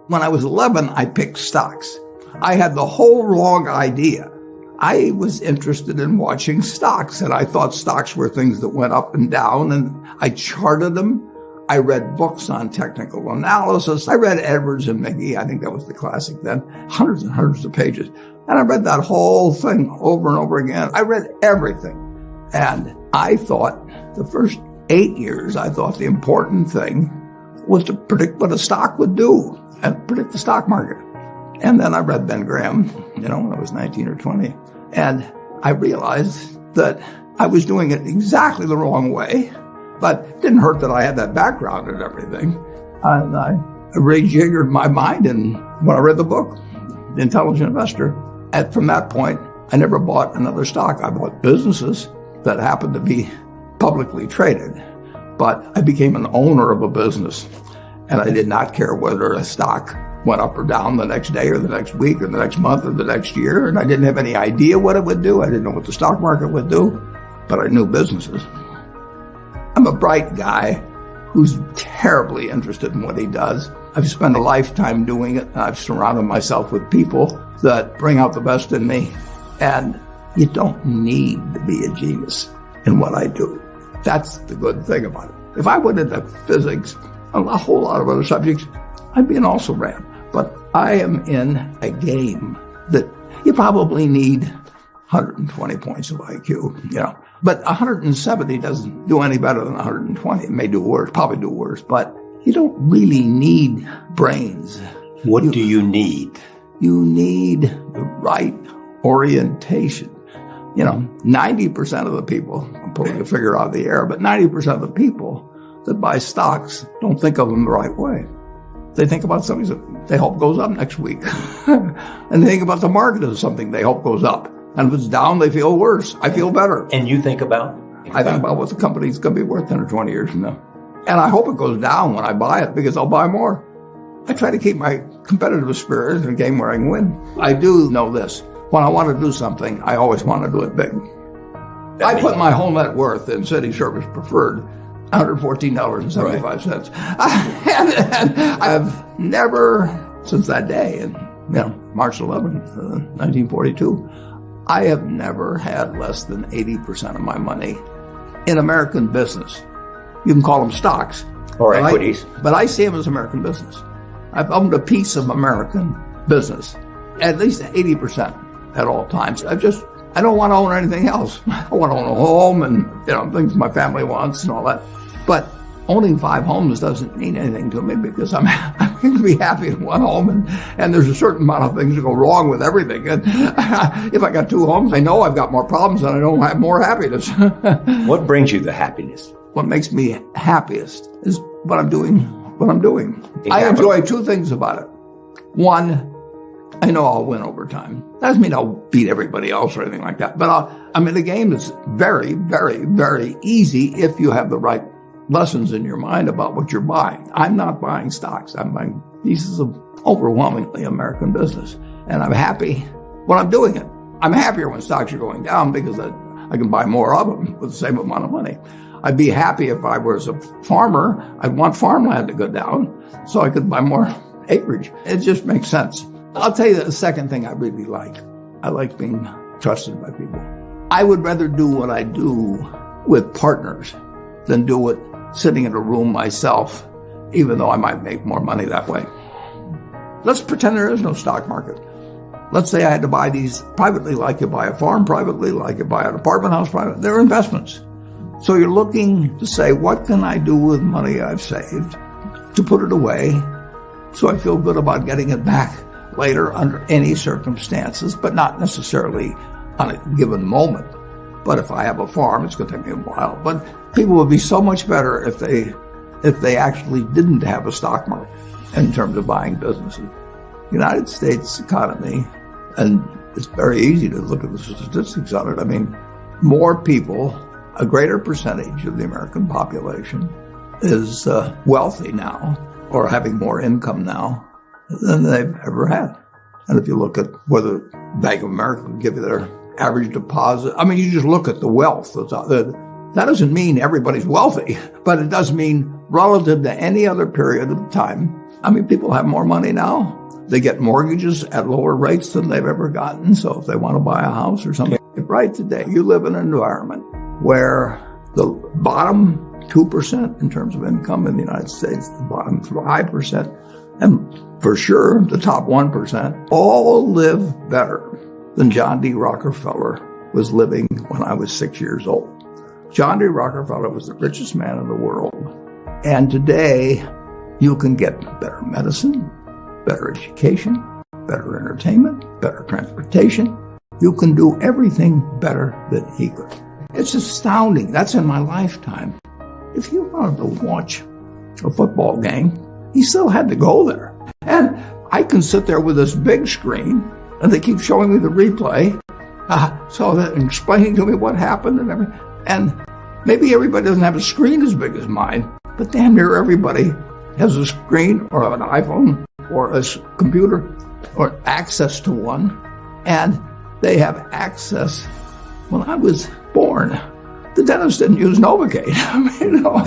When I was 11, I picked stocks. I had the whole wrong idea. I was interested in watching stocks, and I thought stocks were things that went up and down, and I charted them. I read books on technical analysis. I read Edwards and McGee. I think that was the classic then. Hundreds and hundreds of pages. And I read that whole thing over and over again. I read everything. And I thought the first 8 years, I thought the important thing was to predict what a stock would do and predict the stock market. And then I read Ben Graham, when I was 19 or 20. And I realized that I was doing it exactly the wrong way, but it didn't hurt that I had that background and everything. And I rejiggered my mind, and when I read the book, The Intelligent Investor, and from that point, I never bought another stock. I bought businesses that happened to be publicly traded, but I became an owner of a business, and I did not care whether a stock went up or down the next day or the next week or the next month or the next year, and I didn't have any idea what it would do. I didn't know what the stock market would do, but I knew businesses. I'm a bright guy who's terribly interested in what he does. I've spent a lifetime doing it, and I've surrounded myself with people that bring out the best in me, and you don't need to be a genius in what I do. That's the good thing about it. If I went into physics, a whole lot of other subjects, I'd be an also-ran. But I am in a game that you probably need 120 points of IQ, But 170 doesn't do any better than 120. It may do worse, probably do worse, but you don't really need brains. What do you need? You need the right orientation. 90% of the people, I'm pulling a figure out of the air, but 90% of the people that buy stocks don't think of them the right way. They think about something that they hope goes up next week. And they think about the market as something they hope goes up. And if it's down, they feel worse. I feel better. And you think about? I think about what the company's going to be worth 10 or 20 years from now. And I hope it goes down when I buy it because I'll buy more. I try to keep my competitive spirit in a game where I can win. I do know this. When I want to do something, I always want to do it big. I put my whole net worth in City Service Preferred, $114.75. And I've never, since that day, and March 11th, 1942, I have never had less than 80% of my money in American business. You can call them stocks. Or equities. But I see them as American business. I've owned a piece of American business, at least 80% at all times. I don't want to own anything else. I want to own a home and, things my family wants and all that. But owning 5 homes doesn't mean anything to me because I'm going to be happy in one home and there's a certain amount of things that go wrong with everything. And if I got 2 homes, I know I've got more problems and I don't have more happiness. What brings you the happiness? What makes me happiest is what I'm doing. I enjoy 2 things about it. One, I know I'll win over time. That doesn't mean I'll beat everybody else or anything like that. But I'm in a game that's very, very, very easy if you have the right lessons in your mind about what you're buying. I'm not buying stocks. I'm buying pieces of overwhelmingly American business. And I'm happy when I'm doing it. I'm happier when stocks are going down because I can buy more of them with the same amount of money. I'd be happy if I was a farmer. I'd want farmland to go down so I could buy more acreage. It just makes sense. I'll tell you the second thing I really like. I like being trusted by people. I would rather do what I do with partners than do it sitting in a room myself, even though I might make more money that way. Let's pretend there is no stock market. Let's say I had to buy these privately, like you buy a farm privately, like you buy an apartment house privately. They're investments. So you're looking to say, what can I do with money I've saved to put it away so I feel good about getting it back later under any circumstances, but not necessarily on a given moment. But if I have a farm, it's going to take me a while. But people would be so much better if they actually didn't have a stock market in terms of buying businesses. United States economy, and it's very easy to look at the statistics on it. I mean, more people, a greater percentage of the American population is wealthy now or having more income now than they've ever had. And if you look at whether Bank of America will give you their average deposit, I mean, you just look at the wealth that's out there. That doesn't mean everybody's wealthy, but it does mean relative to any other period of time. I mean, people have more money now. They get mortgages at lower rates than they've ever gotten. So if they want to buy a house or something, right today, you live in an environment where the bottom 2% in terms of income in the United States, the bottom 5%, and for sure the top 1%, all live better than John D. Rockefeller was living when I was 6 years old. John D. Rockefeller was the richest man in the world. And today, you can get better medicine, better education, better entertainment, better transportation. You can do everything better than he could. It's astounding. That's in my lifetime. If you wanted to watch a football game, he still had to go there. And I can sit there with this big screen, and they keep showing me the replay, so that explaining to me what happened and everything. And maybe everybody doesn't have a screen as big as mine, but damn near everybody has a screen or an iPhone or a computer or access to one. And they have access. When I was born, the dentist didn't use Novocaine.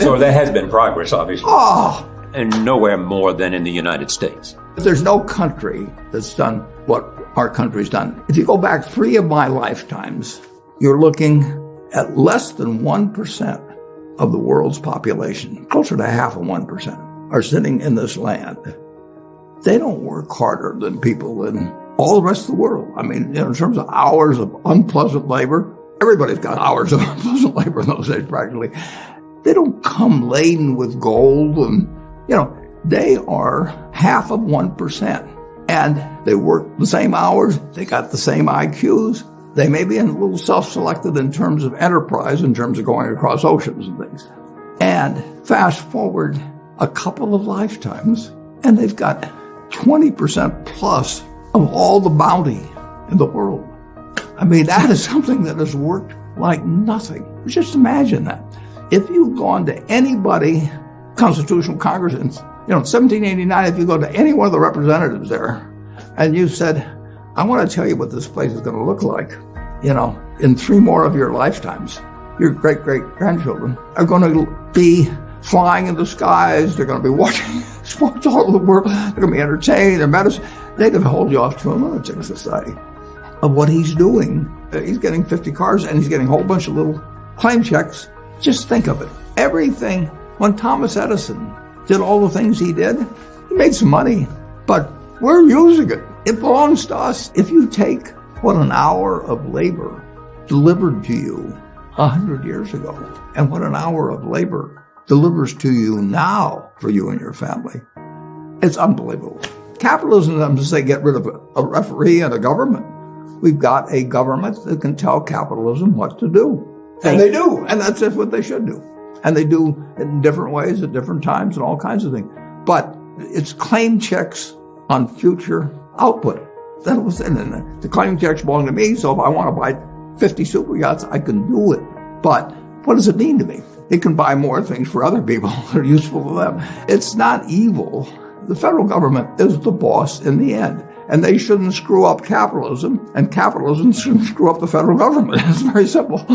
So there has been progress, obviously. Oh! And nowhere more than in the United States. There's no country that's done what our country's done. If you go back 3 of my lifetimes, you're looking at less than 1% of the world's population, closer to half of 1%, are sitting in this land. They don't work harder than people in all the rest of the world. I mean, in terms of hours of unpleasant labor, everybody's got hours of unpleasant labor in those days practically. They don't come laden with gold and, they are half of 1%. And they work the same hours. They got the same IQs. They may be a little self-selected in terms of enterprise, in terms of going across oceans and things. And fast forward a couple of lifetimes, and they've got 20% plus of all the bounty in the world. I mean, that is something that has worked like nothing. Just imagine that. If you've gone to anybody, Constitutional Congress, in 1789, if you go to any one of the representatives there, and you said, I want to tell you what this place is going to look like, in 3 more of your lifetimes, your great-great-grandchildren are going to be flying in the skies. They're going to be watching sports all over the world. They're going to be entertained. Their medicine. They'd have held you off to a lunatic society of what he's doing. He's getting 50 cars, and he's getting a whole bunch of little claim checks. Just think of it. Everything. When Thomas Edison did all the things he did, he made some money, but we're using it. It belongs to us. If you take what an hour of labor delivered to you 100 years ago and what an hour of labor delivers to you now for you and your family, it's unbelievable. Capitalism doesn't say get rid of a referee and a government. We've got a government that can tell capitalism what to do. And they do. And that's just what they should do. And they do it in different ways at different times and all kinds of things. But it's claim checks on future output. That was, and the claim checks belong to me, so if I want to buy 50 super yachts, I can do it. But what does it mean to me? It can buy more things for other people that are useful to them. It's not evil. The federal government is the boss in the end. And they shouldn't screw up capitalism, and capitalism shouldn't screw up the federal government. It's very simple.